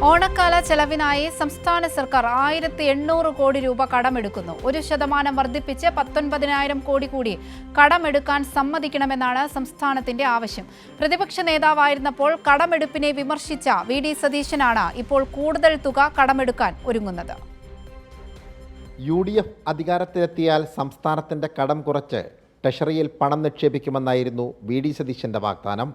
ഓണക്കാല ചെലവിനായി സംസ്ഥാന സർക്കാർ 1800 കോടി രൂപ കടമെടുക്കുന്നു. 1% വർദ്ധിപ്പിച്ച് 19,000 കോടി കൂടി കടമെടുക്കാൻ സമ്മതിക്കണമെന്നാണ് സംസ്ഥാനത്തിന്റെ ആവശ്യം. പ്രതിപക്ഷ നേതാവായിരുന്നപ്പോൾ കടമെടുപ്പിനെ വിമർശിച്ച വി.ഡി. സതീശനാണ് ഇപ്പോൾ കൂടുതൽ തുക കടമെടുക്കാൻ ഒരുങ്ങുന്നത്. UDF അധികാരത്തിലെത്തിയാൽ സംസ്ഥാനത്തിന്റെ കടം കുറച്ച് ട്രഷറിയിൽ പണം നിക്ഷേപിക്കുമെന്നായിരുന്നു വി.ഡി. സതീശന്റെ വാഗ്ദാനം.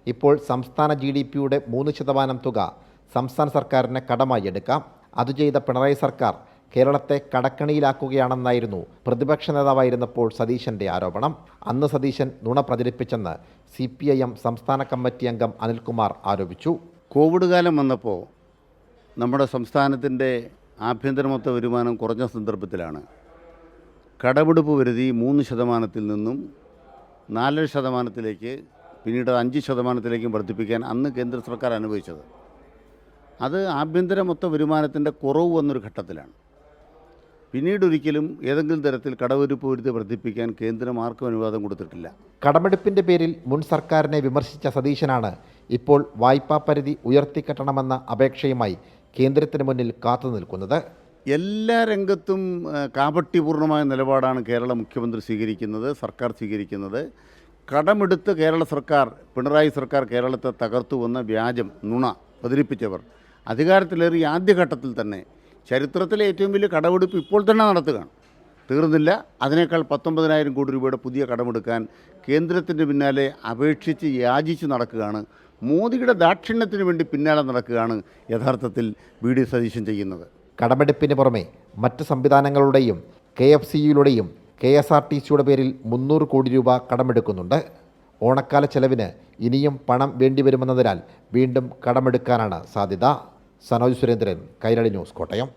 ഇപ്പോൾ സംസ്ഥാന GDP-യുടെ 3% തുക സംസ്ഥാന സർക്കാരിന് കടമായി എടുക്കാം. അത് ചെയ്ത പിണറായി സർക്കാർ കേരളത്തെ കടക്കണിയിലാക്കുകയാണെന്നായിരുന്നു പ്രതിപക്ഷ നേതാവായിരുന്നപ്പോൾ സതീശന്റെ ആരോപണം. അന്ന് സതീശൻ നുണ പ്രചരിപ്പിച്ചെന്ന് CPIM സംസ്ഥാന കമ്മിറ്റി അംഗം അനിൽകുമാർ ആരോപിച്ചു. കോവിഡ് കാലം വന്നപ്പോൾ നമ്മുടെ സംസ്ഥാനത്തിൻ്റെ ആഭ്യന്തര മൊത്ത വരുമാനം കുറഞ്ഞ സന്ദർഭത്തിലാണ് കടമെടുപ്പ് പരിധി 3% നിന്നും 4% പിന്നീട് 5% വർദ്ധിപ്പിക്കാൻ അന്ന് കേന്ദ്ര സർക്കാർ അനുവദിച്ചത്. അത് ആഭ്യന്തര മൊത്ത വരുമാനത്തിൻ്റെ കുറവ് വന്നൊരു ഘട്ടത്തിലാണ്. പിന്നീട് ഒരിക്കലും ഏതെങ്കിലും തരത്തിൽ കടമെടുപ്പ് പരിധി വർദ്ധിപ്പിക്കാൻ കേന്ദ്രം ആർക്കും അനുവാദം കൊടുത്തിട്ടില്ല. കടമെടുപ്പിൻ്റെ പേരിൽ മുൻ സർക്കാരിനെ വിമർശിച്ച സതീശനാണ് ഇപ്പോൾ വായ്പാ പരിധി ഉയർത്തിക്കെട്ടണമെന്ന അപേക്ഷയുമായി കേന്ദ്രത്തിന് മുന്നിൽ കാത്തു നിൽക്കുന്നത്. എല്ലാ രംഗത്തും കാപട്യപൂർണമായ നിലപാടാണ് കേരള മുഖ്യമന്ത്രി സ്വീകരിക്കുന്നത്, സർക്കാർ സ്വീകരിക്കുന്നത്. കടമെടുത്ത് കേരള സർക്കാർ, പിണറായി സർക്കാർ കേരളത്തെ തകർത്തുവെന്ന വ്യാജം നുണ പ്രചരിപ്പിച്ചവർ അധികാരത്തിലേറി ആദ്യഘട്ടത്തിൽ തന്നെ ചരിത്രത്തിലെ ഏറ്റവും വലിയ കടമെടുപ്പ് ഇപ്പോൾ തന്നെ നടത്തുകയാണ്. തീർന്നില്ല. അതിനേക്കാൾ 19,000 കോടി രൂപയുടെ പുതിയ കടമെടുക്കാൻ കേന്ദ്രത്തിൻ്റെ പിന്നാലെ അപേക്ഷിച്ച് യാചിച്ച് നടക്കുകയാണ്. മോദിയുടെ ദാക്ഷിണ്യത്തിന് വേണ്ടി പിന്നാലെ നടക്കുകയാണ് യഥാർത്ഥത്തിൽ വി.ഡി. സതീശൻ ചെയ്യുന്നത്. കടമെടുപ്പിന് പുറമെ മറ്റ് സംവിധാനങ്ങളുടെയും KFCയുടെയും KSRTCയുടെ പേരിൽ 300 കോടി രൂപ കടമെടുക്കുന്നുണ്ട്. ഓണക്കാല ചെലവിന് ഇനിയും പണം വേണ്ടിവരുമെന്നതിനാൽ വീണ്ടും കടമെടുക്കാനാണ് സാധ്യത. സനോജ് സുരേന്ദ്രൻ, കൈരളി ന്യൂസ്, കോട്ടയം.